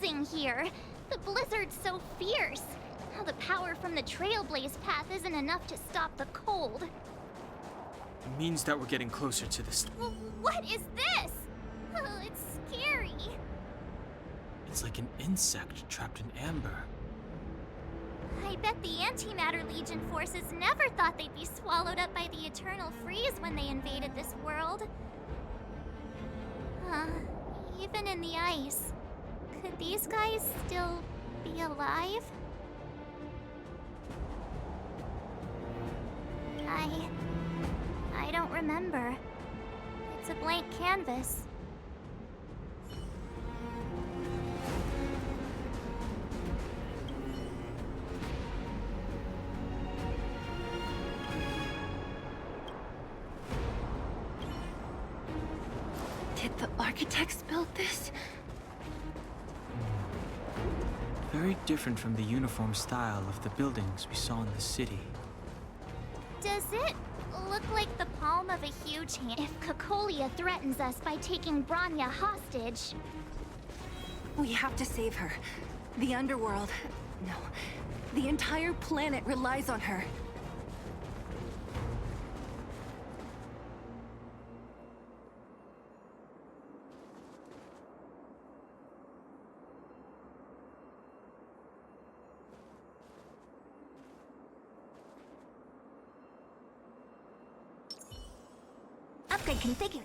freezing here. The blizzard's so fierce. Now the power from the Trailblaze path isn't enough to stop the cold. It means that we're getting closer to the What is this? Oh, it's scary. It's like an insect trapped in amber. I bet the Antimatter Legion forces never thought they'd be swallowed up by the Eternal Freeze when they invaded this world. Even in the ice, could these guys still be alive? I don't remember. It's a blank canvas. Did the architects build this? Very different from the uniform style of the buildings we saw in the city. Does it look like the palm of a huge hand? If Conolia threatens us by taking Bronya hostage... We have to save her. The underworld... No. The entire planet relies on her. Upgrade configured.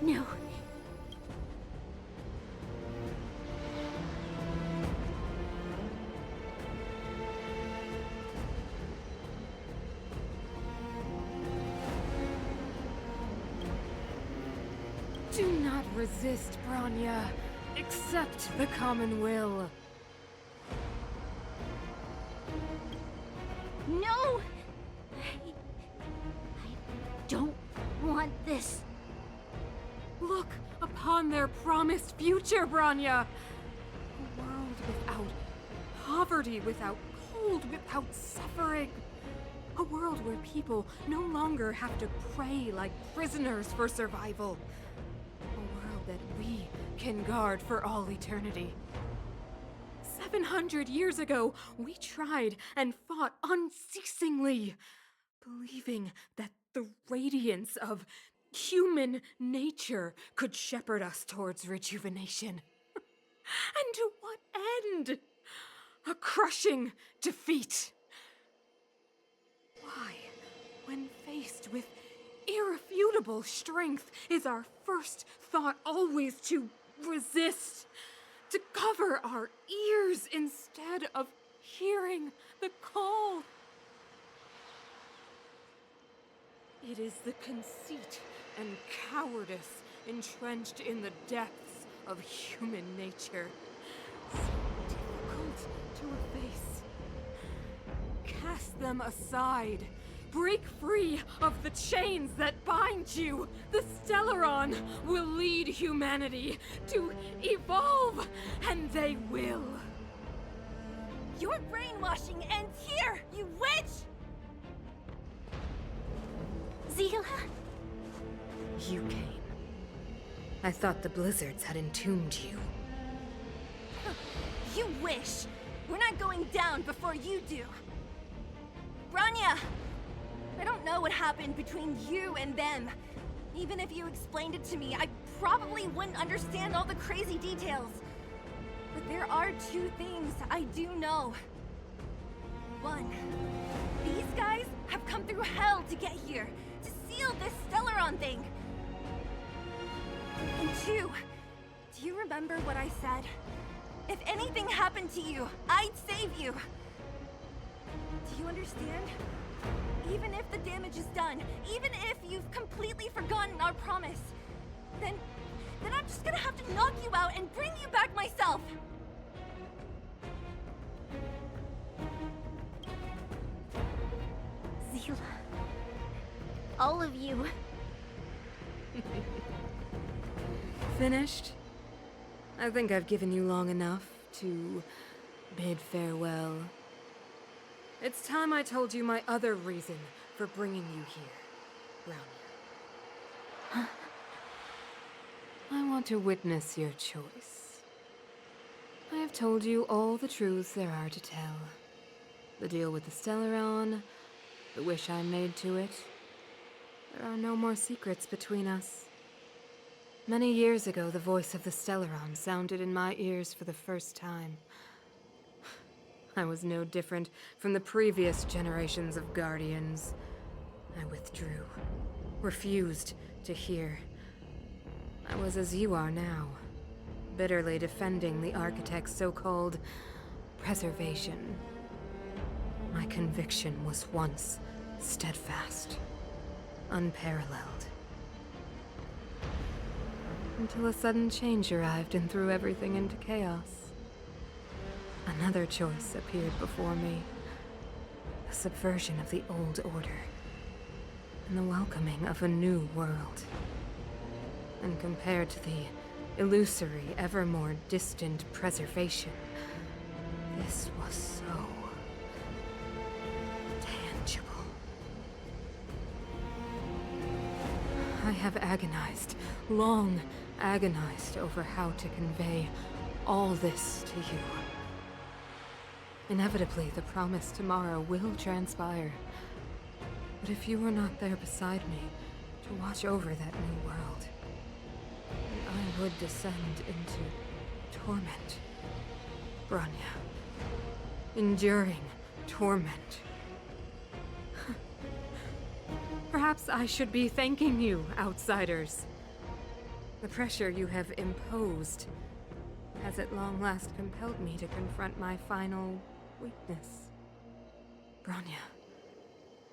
No. Do not resist, Bronya. Accept the common will. No! I don't want this. Look upon their promised future, Bronya! A world without poverty, without cold, without suffering. A world where people no longer have to pray like prisoners for survival. A world that we can guard for all eternity. 700 years ago, we tried and fought unceasingly, believing that the radiance of human nature could shepherd us towards rejuvenation. And to what end? A crushing defeat. Why, when faced with irrefutable strength, is our first thought always to resist, to cover our ears instead of hearing the call? It is the conceit and cowardice entrenched in the depths of human nature, so difficult to efface. Cast them aside. Break free of the chains that bind you. The Stellaron will lead humanity to evolve, and they will. Your brainwashing ends here, you witch! Zila? You came. I thought the blizzards had entombed you. You wish! We're not going down before you do. Bronya! I don't know what happened between you and them. Even if you explained it to me, I probably wouldn't understand all the crazy details. But there are two things I do know. One, these guys have come through hell to get here, to seal this Stellaron thing. And two, do you remember what I said? If anything happened to you, I'd save you. Do you understand? Even if the damage is done, even if you've completely forgotten our promise, then I'm just gonna have to knock you out and bring you back myself. Zila. All of you. Finished? I think I've given you long enough to bid farewell. It's time I told you my other reason for bringing you here, Brownie. I want to witness your choice. I have told you all the truths there are to tell. The deal with the Stellaron, the wish I made to it. There are no more secrets between us. Many years ago, the voice of the Stellaron sounded in my ears for the first time. I was no different from the previous generations of Guardians. I withdrew, refused to hear. I was as you are now, bitterly defending the Architect's so-called preservation. My conviction was once steadfast, unparalleled. Until a sudden change arrived and threw everything into chaos. Another choice appeared before me. The subversion of the old order. And the welcoming of a new world. And compared to the illusory, ever more distant preservation, this was so tangible. I have agonized, long agonized over how to convey all this to you. Inevitably, the promised tomorrow will transpire. But if you were not there beside me to watch over that new world, then I would descend into torment. Branya. Enduring torment. Perhaps I should be thanking you, outsiders. The pressure you have imposed has at long last compelled me to confront my final weakness. Branya,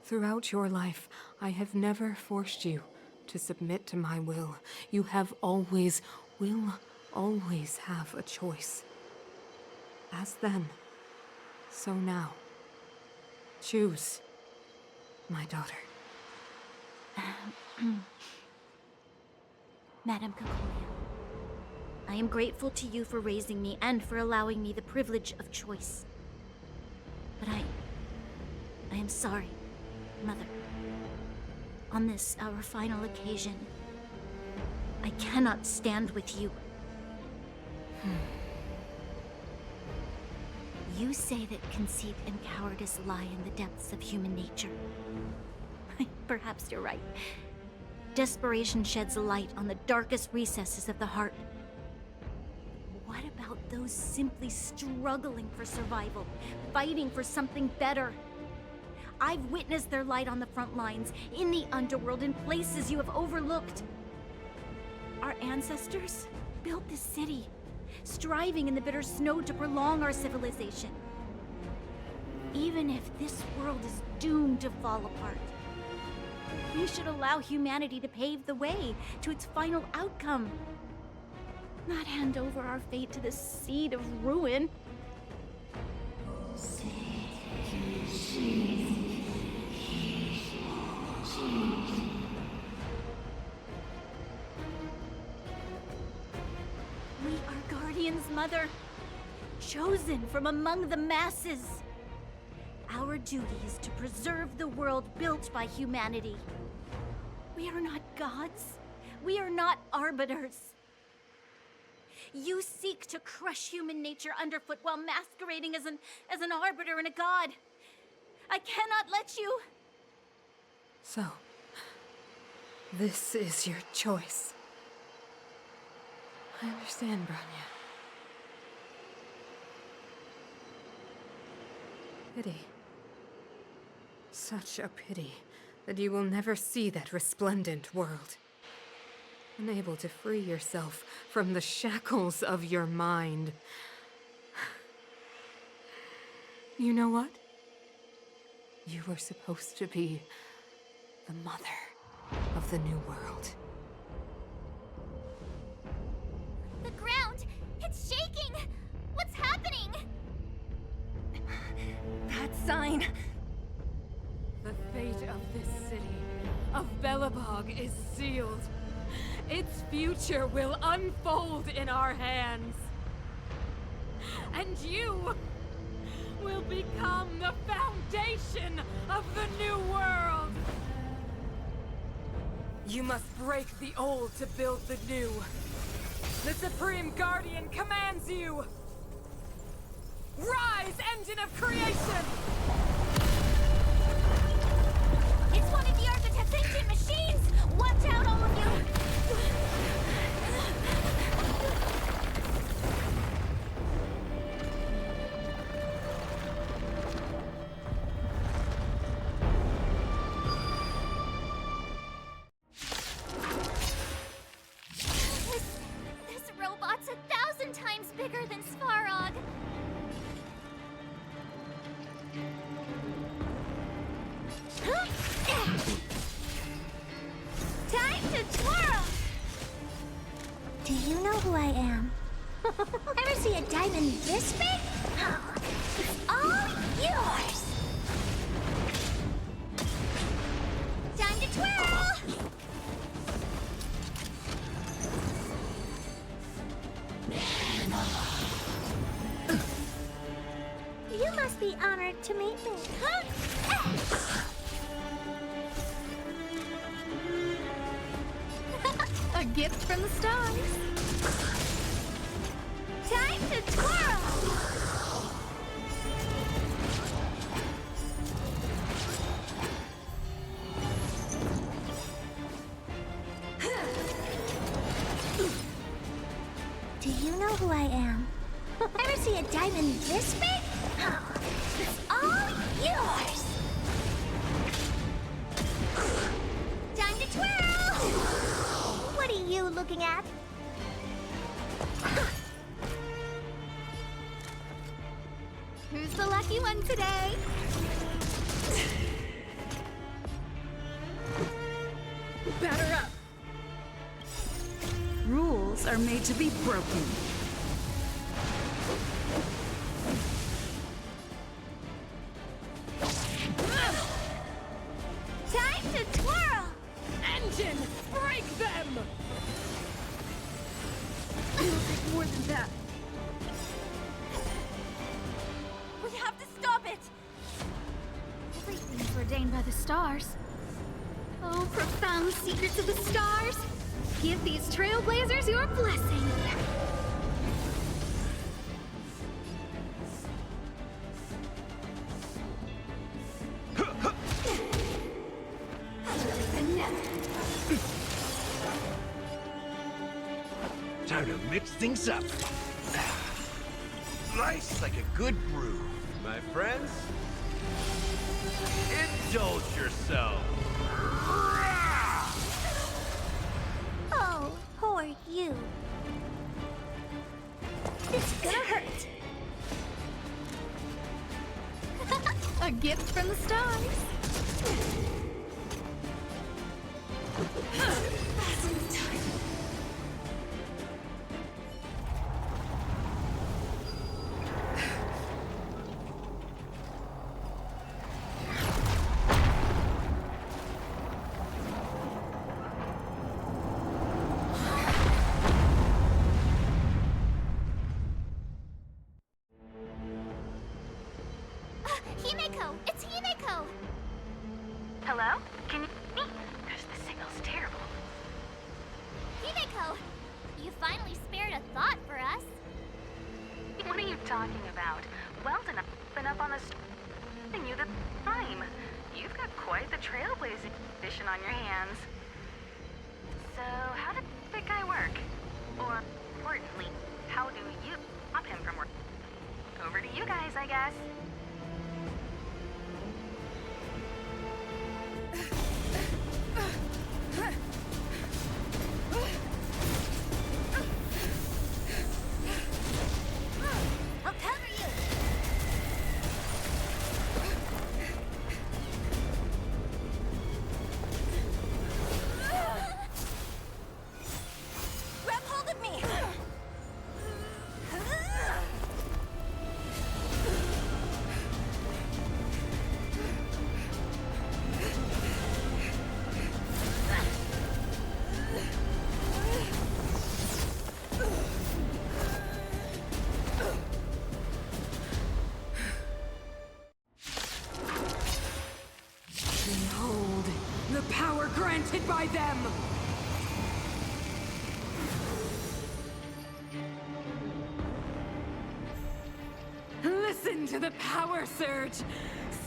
throughout your life, I have never forced you to submit to my will. You have always, will always have a choice. As then, so now. Choose, my daughter. Madame Conolia, I am grateful to you for raising me and for allowing me the privilege of choice. But I am sorry, Mother. On this, our final occasion, I cannot stand with you. You say that conceit and cowardice lie in the depths of human nature. Perhaps you're right. Desperation sheds light on the darkest recesses of the heart. What about those simply struggling for survival, fighting for something better? I've witnessed their light on the front lines, in the underworld, in places you have overlooked. Our ancestors built this city, striving in the bitter snow to prolong our civilization. Even if this world is doomed to fall apart, we should allow humanity to pave the way to its final outcome. Not hand over our fate to the seed of ruin. We are Guardians, Mother. Chosen from among the masses. Our duty is to preserve the world built by humanity. We are not gods. We are not arbiters. You seek to crush human nature underfoot while masquerading as an arbiter and a god. I cannot let you. So, this is your choice. I understand, Branya. Pity. Such a pity that you will never see that resplendent world. Unable to free yourself from the shackles of your mind. You know what? You were supposed to be the mother of the new world. The ground! It's shaking! What's happening? That sign. The fate of this city, of Belobog, is sealed. Its future will unfold in our hands. And you will become the foundation of the new world! You must break the old to build the new. The Supreme Guardian commands you! Rise, engine of creation! It's one of the Architect's ancient machines! Watch out, all of you! This robot's 1,000 times bigger than Svarog. Time to twirl! Do you know who I am? Ever see a diamond this big? Oh, it's all yours! Time to twirl! You must be honored to meet me. A gift from the stars. Time to twirl! Do you know who I am? Ever see a diamond this big? Oh, it's all yours! Time to twirl! What are you looking at? Who's the lucky one today? Batter up! Rules are made to be broken. Time to twirl! Engine, break them! It'll take more than that. We have to stop it! Everything's ordained by the stars. Oh, profound secrets of the stars! Give these trailblazers your blessing! Time to mix things up. Nice like a good brew. My friends, indulge yourself. Oh, poor you. It's gonna hurt. A gift from the stars. Himeko! It's Himeko! Hello? Can you hear me? Gosh, the signal's terrible. Himeko! You finally spared a thought for us. What are you talking about? Weldon, I've been up on the and you the time. You've got quite the trailblazing edition on your hands. So, how did that guy work? Or, importantly, how do you stop him from working? Over to you guys, I guess. I'll cover you! power granted by them! Listen to the power surge!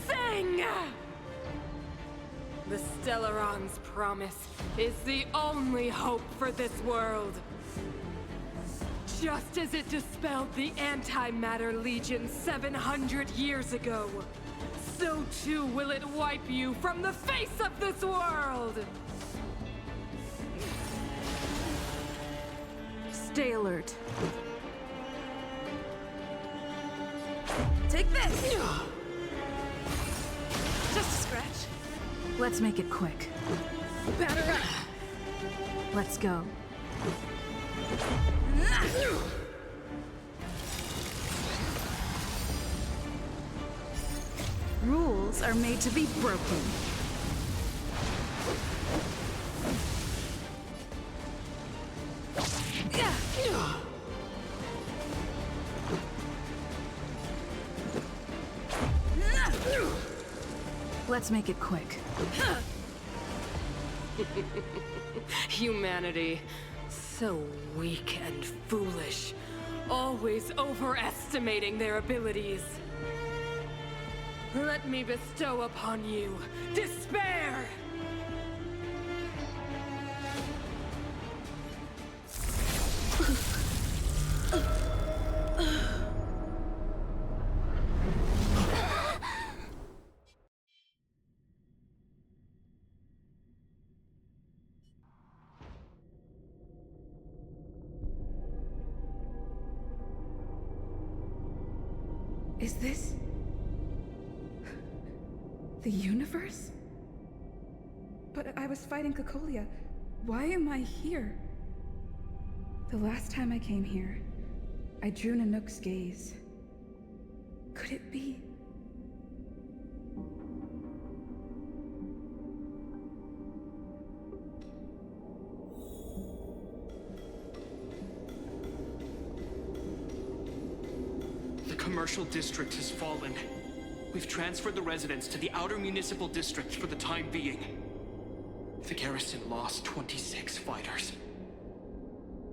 Sing! The Stellaron's promise is the only hope for this world. Just as it dispelled the Antimatter Legion 700 years ago, so too will it wipe you from the face of this world! Stay alert. Take this! Just a scratch. Let's make it quick. Batter up! Let's go. Rules are made to be broken. Let's make it quick. Humanity, so weak and foolish, always overestimating their abilities. Let me bestow upon you despair! Is this... the universe? But I was fighting Conolia. Why am I here? The last time I came here, I drew Nanook's gaze. Could it be? The commercial district has fallen. We've transferred the residents to the outer municipal districts for the time being. The garrison lost 26 fighters.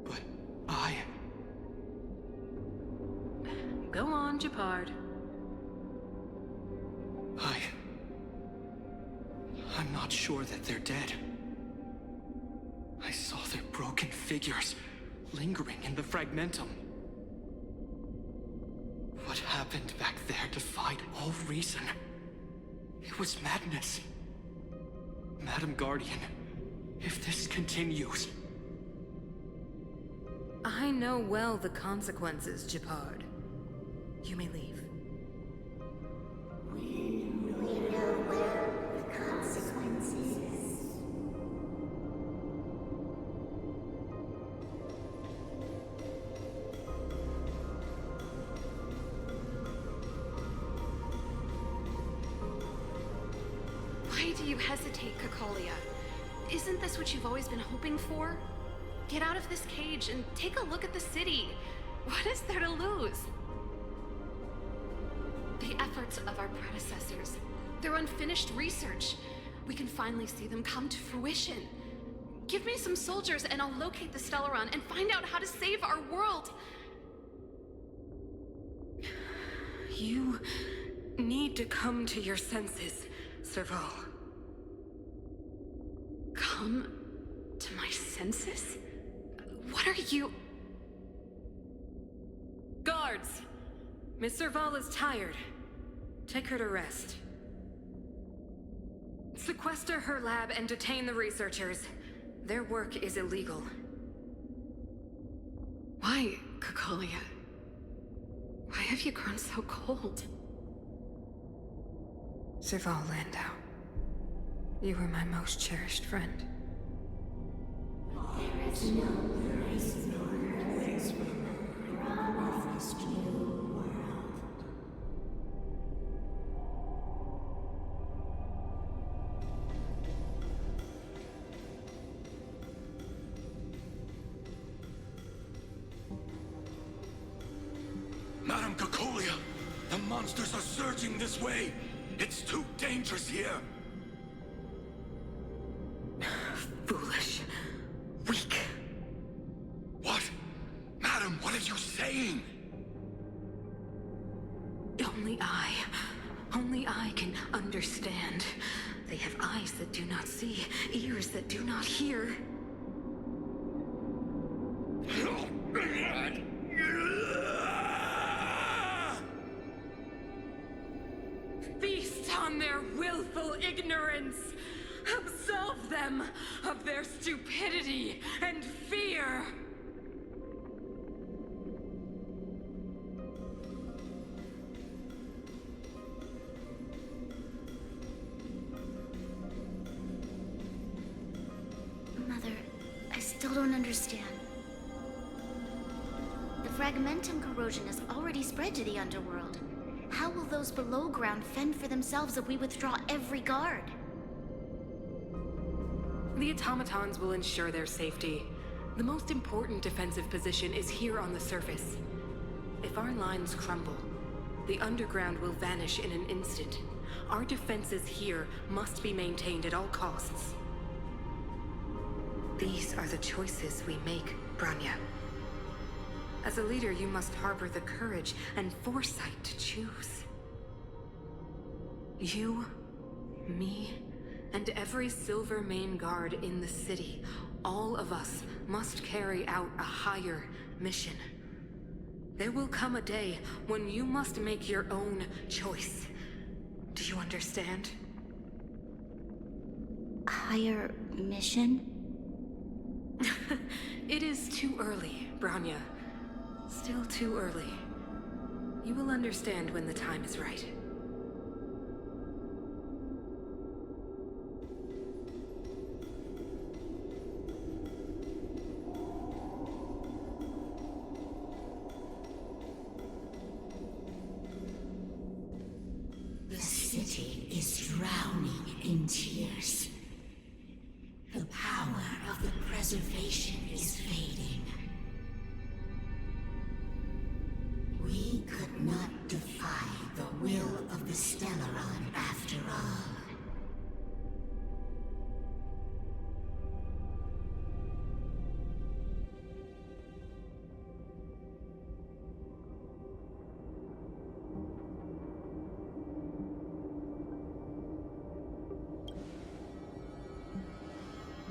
But Go on, Japard. I'm not sure that they're dead. I saw their broken figures lingering in the fragmentum. What happened back there defied all reason. It was madness. Madam Guardian, if this continues... I know well the consequences, Japard. You may leave. Why do you hesitate, Conolia? Isn't this what you've always been hoping for? Get out of this cage and take a look at the city. What is there to lose? The efforts of our predecessors, their unfinished research. We can finally see them come to fruition. Give me some soldiers and I'll locate the Stellaron and find out how to save our world. You need to come to your senses, Serval. Come to my senses? What are you... Guards! Miss Serval is tired. Take her to rest. Sequester her lab and detain the researchers. Their work is illegal. Why, Conolia? Why have you grown so cold? Serval Landau, you were my most cherished friend. Madam Conolia, the monsters are surging this way. It's too dangerous here. Foolish. Weak. What? Madam, what are you saying? Only I can understand. They have eyes that do not see, ears that do not hear. Feast on their willful ignorance! Absolve them of their stupidity and fear! Mother, I still don't understand. The fragmentum corrosion has already spread to the underworld. How will those below ground fend for themselves if we withdraw every guard? The automatons will ensure their safety. The most important defensive position is here on the surface. If our lines crumble, the underground will vanish in an instant. Our defenses here must be maintained at all costs. These are the choices we make, Branya. As a leader, you must harbor the courage and foresight to choose. You, me, and every Silver Main Guard in the city, all of us must carry out a higher mission. There will come a day when you must make your own choice. Do you understand? Higher mission? It is too early, Branya. Still too early. You will understand when the time is right. The city is drowning in tears. The power of the preservation is fading. We could not defy the will of the Stellaron after all.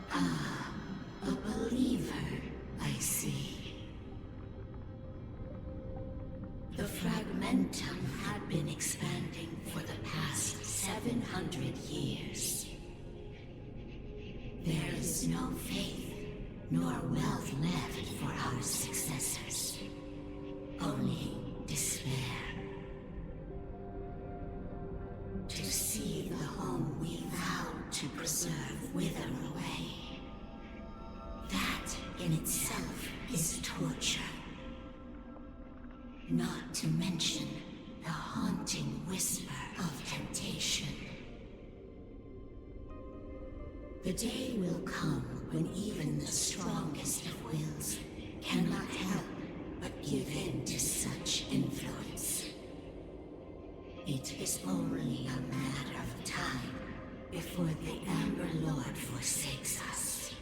Ah, a believer, I see. The fragmentum had been expanding for the past 700 years. There is no faith nor wealth left for our successors. Only despair. To see the home we vowed to preserve wither away. That in itself is torture. Not to mention the haunting whisper of temptation. The day will come when even the strongest of wills cannot help but give in to such influence. It is only a matter of time before the Amber Lord forsakes us.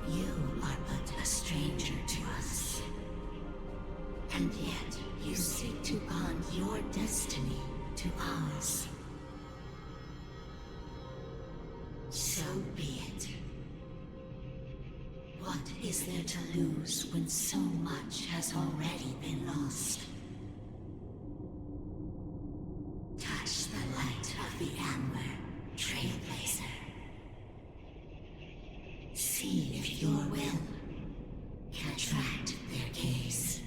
You are but a stranger to us. And yet you seek to bond your destiny to ours. So be it. What is there to lose when so much has already been lost? Touch the light of the Amber, Trailblazer. See if your will can attract their gaze.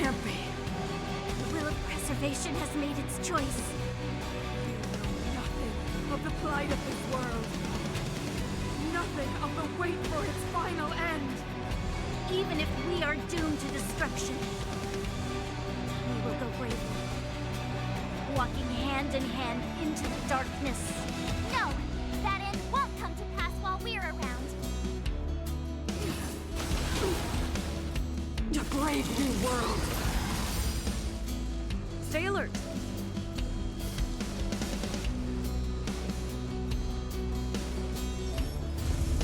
can't be. The will of preservation has made its choice. You know nothing of the plight of this world. Nothing of the wait for its final end. Even if we are doomed to destruction, we will go bravely, walking hand in hand into the darkness. No, that end won't come to pass while we're around. A brave new world. Stay alert.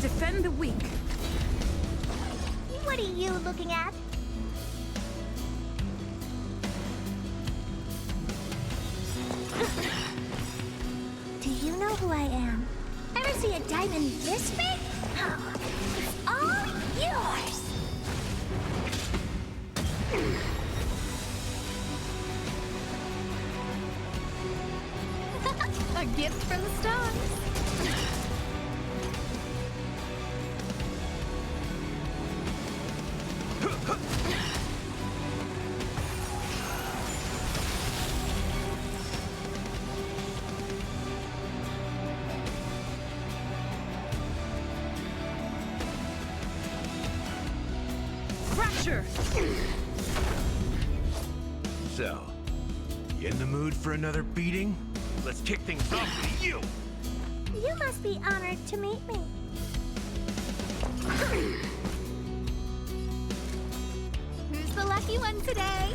Defend the weak. What are you looking at? Do you know who I am? Ever see a diamond this big? It's all yours! A gift from the stars. Fracture! So, you in the mood for another beating? Let's kick things off with you! You must be honored to meet me. Who's the lucky one today?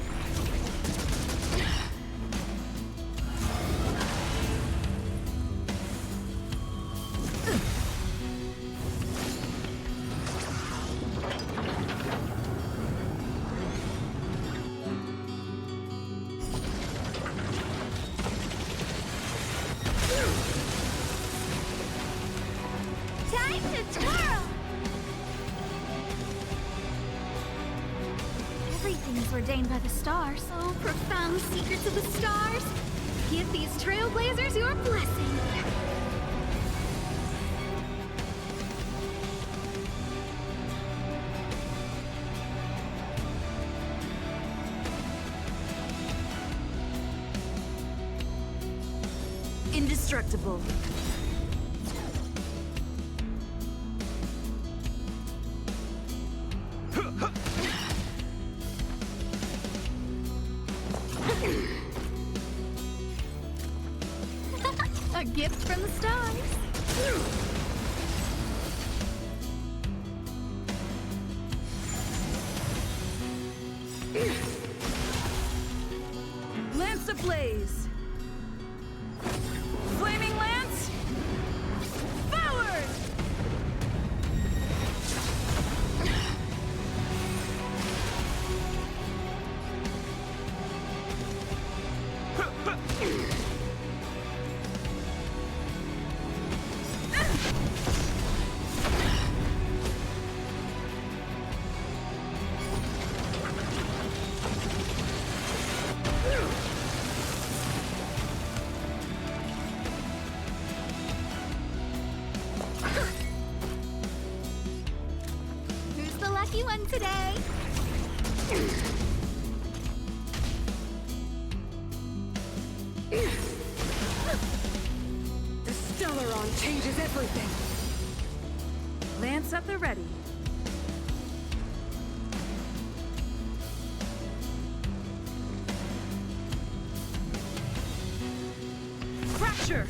Time to twirl! Everything is ordained by the stars. Oh, profound secrets of the stars. Give these trailblazers your blessing. Indestructible. A gift from the stars. Lance ablaze. Flaming lance. Forward! Who's the lucky one today? The Stellaron changes everything. Lance at the ready. Fracture!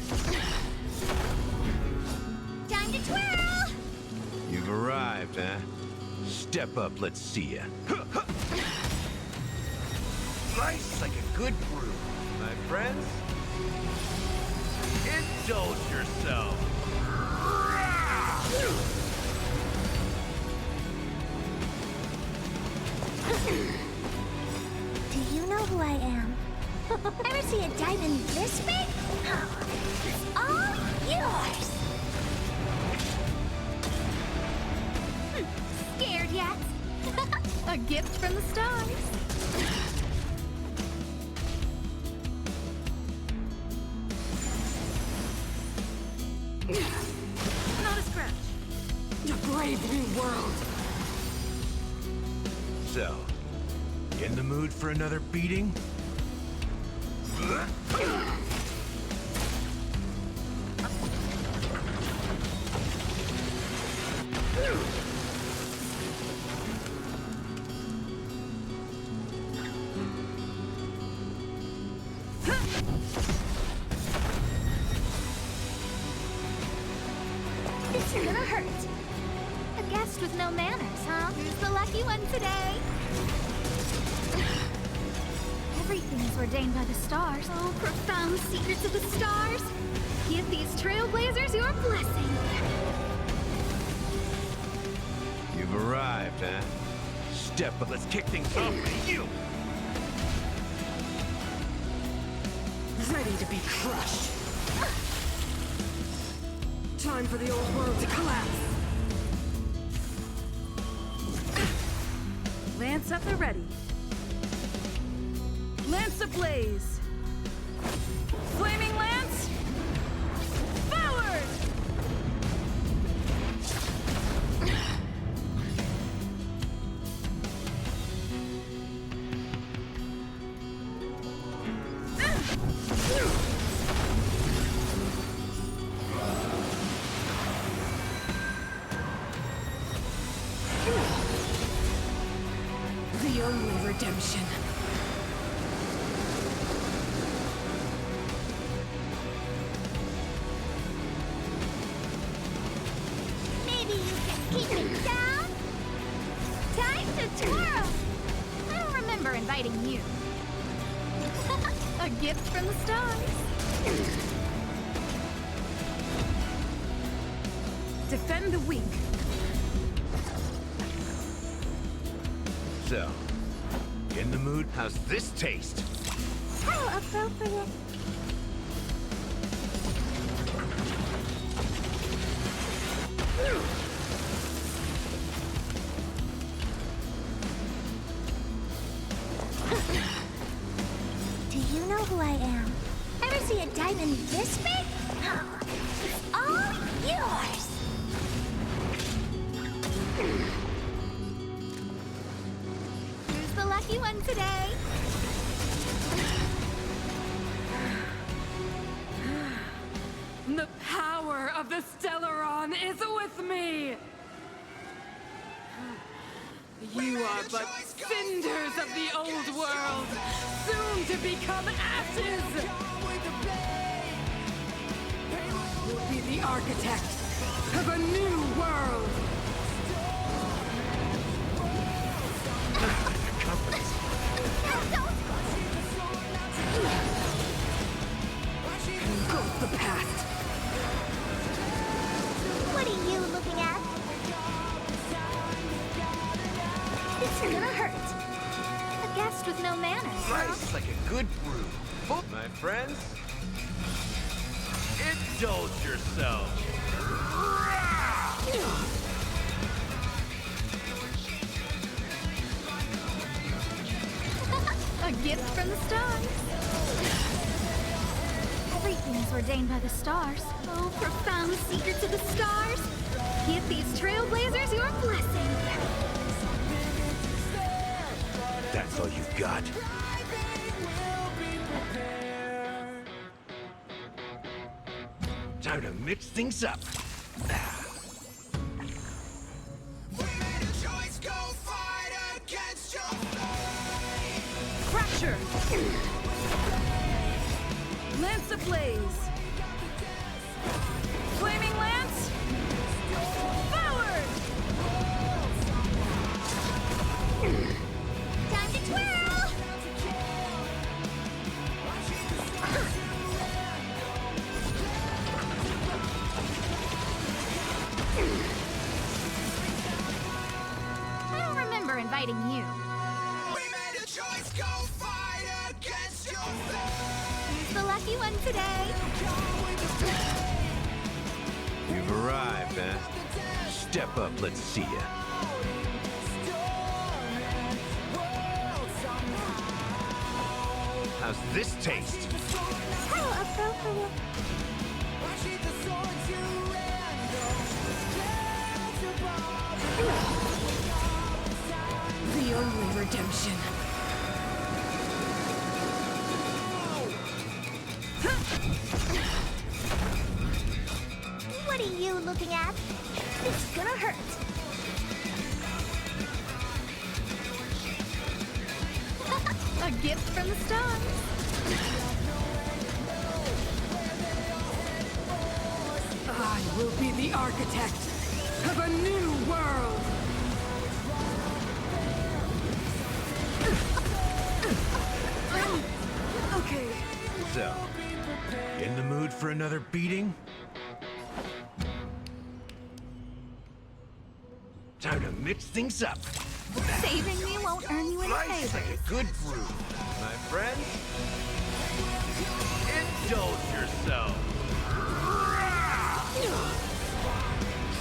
Time to twirl! You've arrived, huh? Step up, let's see ya. Nice like a good brew, my friends. Indulge yourself. Do you know who I am? Ever see a diamond this big? It's all yours! Scared yet? A gift from the stars. Not a scratch. A brave new world. So, In the mood for another beating? This is gonna hurt. A guest with no manners, huh? Who's the lucky one today? Everything's ordained by the stars. Oh, profound secrets of the stars. Give these trailblazers your blessing. You've arrived, huh? Step up, let's kick things off with you! Ready to be crushed. Time for the old world to collapse. Lance at the ready. Lance ablaze. Flaming lance. Forward! The only redemption. Maybe you can keep it down? Time to twirl! I don't remember inviting you. A gift from the stars. Defend the weak. So, in the mood? How's this taste? How appropriate. Do you know who I am? Ever see a diamond this big? It's all yours. Who's the lucky one today? The power of the Stellaron is with me! You are but cinders of the old world, soon to become ashes! You'll be the architect of a new world! Engulf the past! What are you looking at? It's gonna hurt. A guest with no manners, huh? Nice, like a good brew. Oh, my friends, indulge yourself. A gift from the stars. Everything's ordained by the stars. Oh, profound secrets of the stars. Give these trailblazers your blessing. That's all you've got? Time to mix things up. Fracture! Lance ablaze! Flaming lance! Forward! Time to twirl! I don't remember inviting you. Who's the lucky one today? You've arrived, huh? Step up, let's see ya. How's this taste? How appropriate. The only redemption. looking at. This is gonna hurt. A gift from the stars. I will be the architect of a new world! Okay. So, in the mood for another beating? Time to mix things up. Saving me won't earn you any Life's favors. like a good brew, my friend. Indulge yourself.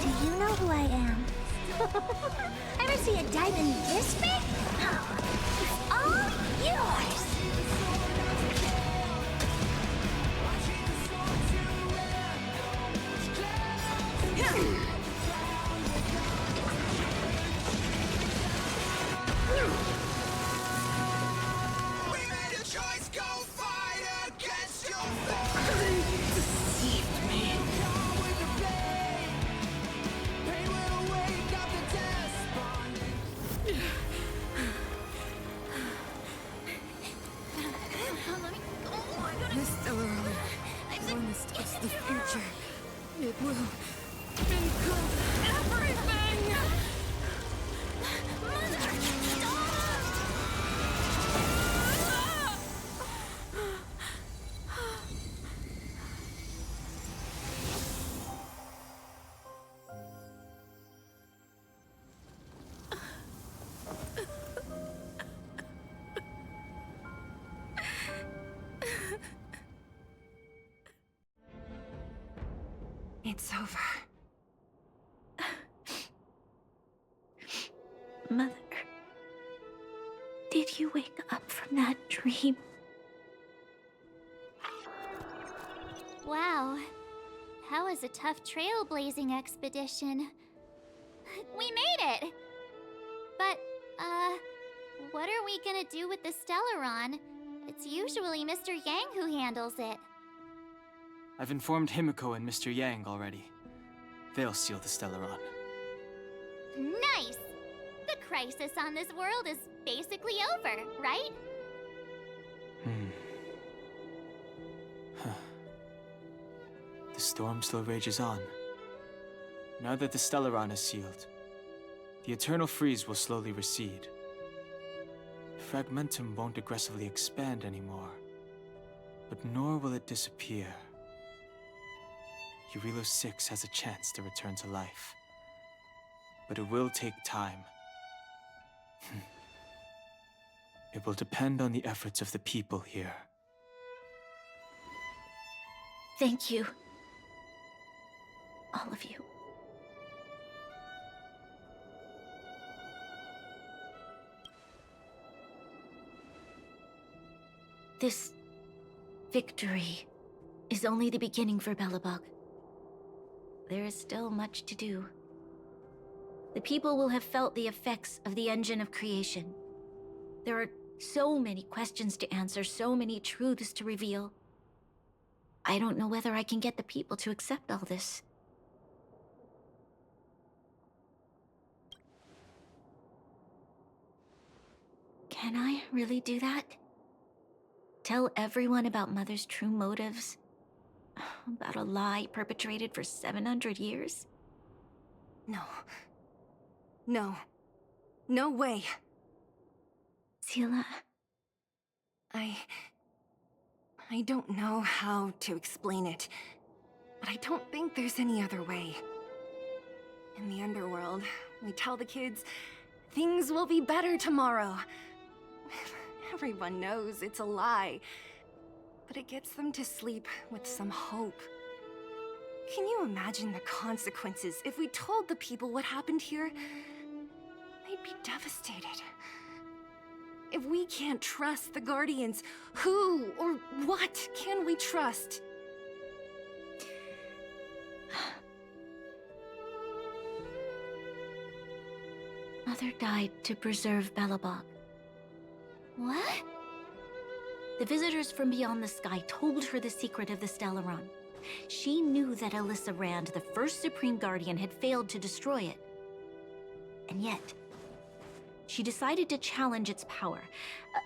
Do you know who I am? Ever see a diamond this big? It's all yours! We made a choice, go fight against your fate. Deceived me. This Stellaron, when this touches the future, it will become everything! It's over. Mother, did you wake up from that dream? Wow. That was a tough trailblazing expedition. We made it! But, what are we gonna do with the Stellaron? It's usually Mr. Yang who handles it. I've informed Himiko and Mr. Yang already. They'll seal the Stellaron. Nice! The crisis on this world is basically over, right? The storm still rages on. Now that the Stellaron is sealed, the eternal freeze will slowly recede. Fragmentum won't aggressively expand anymore, but nor will it disappear. Eurilo 6 has a chance to return to life, but it will take time. It will depend on the efforts of the people here. Thank you. All of you. This victory is only the beginning for Belobog. There is still much to do. The people will have felt the effects of the engine of creation. There are so many questions to answer, so many truths to reveal. I don't know whether I can get the people to accept all this. Can I really do that? Tell everyone about Mother's true motives? About a lie perpetrated for 700 years? No. No. No way. Sila... I don't know how to explain it, but I don't think there's any other way. In the underworld, we tell the kids, things will be better tomorrow. Everyone knows it's a lie, but it gets them to sleep with some hope. Can you imagine the consequences if we told the people what happened here? They'd be devastated. If we can't trust the Guardians, who or what can we trust? Mother died to preserve Belobog. What? The visitors from beyond the sky told her the secret of the Stellaron. She knew that Alyssa Rand, the first Supreme Guardian, had failed to destroy it. And yet, she decided to challenge its power,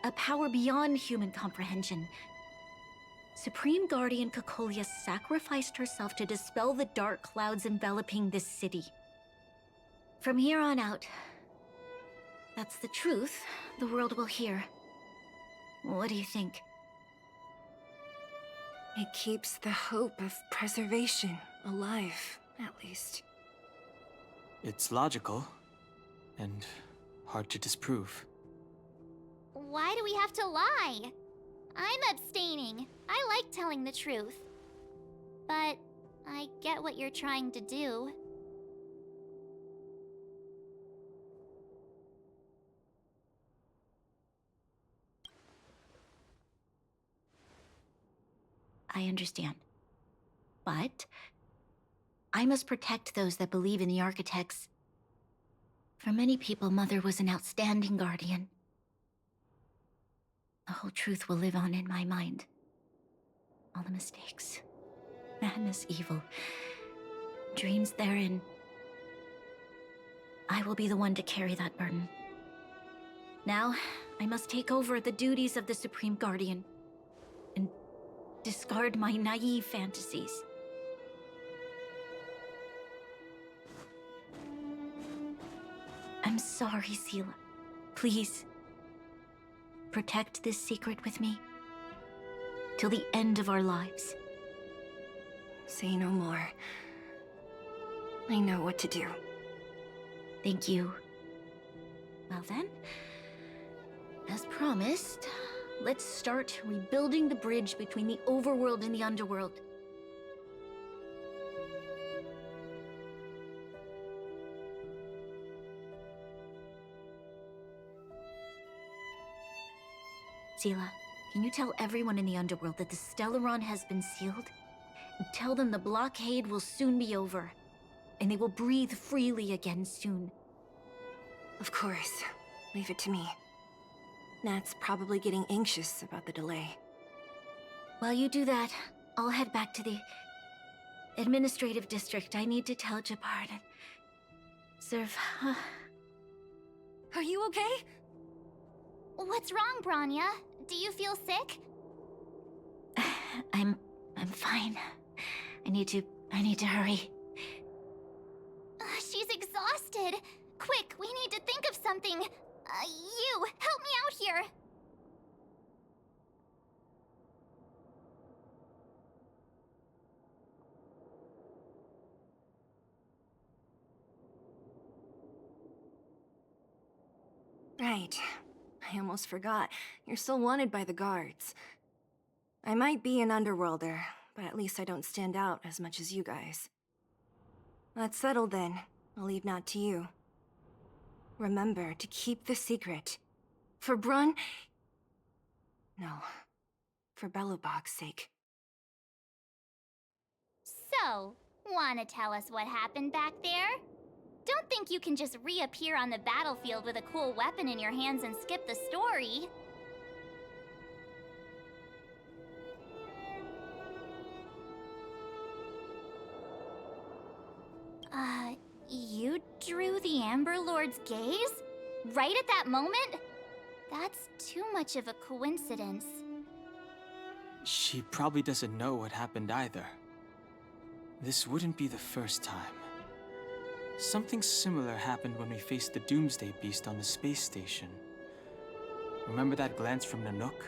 a power beyond human comprehension. Supreme Guardian Conolia sacrificed herself to dispel the dark clouds enveloping this city. From here on out, that's the truth the world will hear. What do you think? It keeps the hope of preservation alive, at least. It's logical, and hard to disprove. Why do we have to lie? I'm abstaining. I like telling the truth. But I get what you're trying to do. I understand. But I must protect those that believe in the architects. For many people, Mother was an outstanding guardian. The whole truth will live on in my mind. All the mistakes, madness, evil, dreams therein. I will be the one to carry that burden. Now, I must take over the duties of the Supreme Guardian and discard my naive fantasies. I'm sorry, Selah. Please, protect this secret with me till the end of our lives. Say no more. I know what to do. Thank you. Well then, as promised, let's start rebuilding the bridge between the overworld and the underworld. Selah, can you tell everyone in the underworld that the Stellaron has been sealed? And tell them the blockade will soon be over, and they will breathe freely again soon. Of course. Leave it to me. Nat's probably getting anxious about the delay. While you do that, I'll head back to the administrative district. I need to tell Jabard and serve. Are you okay? What's wrong, Branya? Do you feel sick? I'm fine. I need to hurry. She's exhausted. Quick, we need to think of something. You, help me out here. Right. I almost forgot. You're still wanted by the guards. I might be an underworlder, but at least I don't stand out as much as you guys. That's settled then. I'll leave Nat to you. Remember to keep the secret. For Brun... No. For Belobog's sake. So, wanna tell us what happened back there? Don't think you can just reappear on the battlefield with a cool weapon in your hands and skip the story. You drew the Amber Lord's gaze? Right at that moment? That's too much of a coincidence. She probably doesn't know what happened either. This wouldn't be the first time. Something similar happened when we faced the Doomsday Beast on the space station. Remember that glance from Nanook?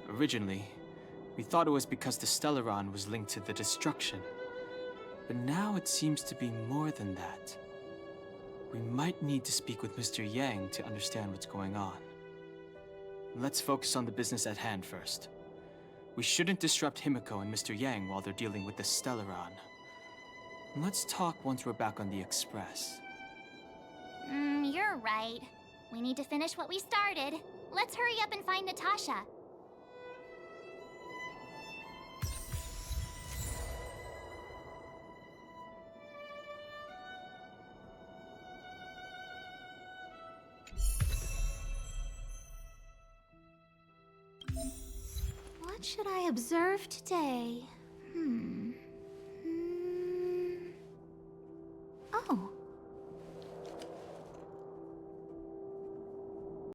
Originally, we thought it was because the Stellaron was linked to the destruction. But now it seems to be more than that. We might need to speak with Mr. Yang to understand what's going on. Let's focus on the business at hand first. We shouldn't disrupt Himiko and Mr. Yang while they're dealing with the Stellaron. Let's talk once we're back on the Express. You're right. We need to finish what we started. Let's hurry up and find Natasha. What should I observe today? Hmm.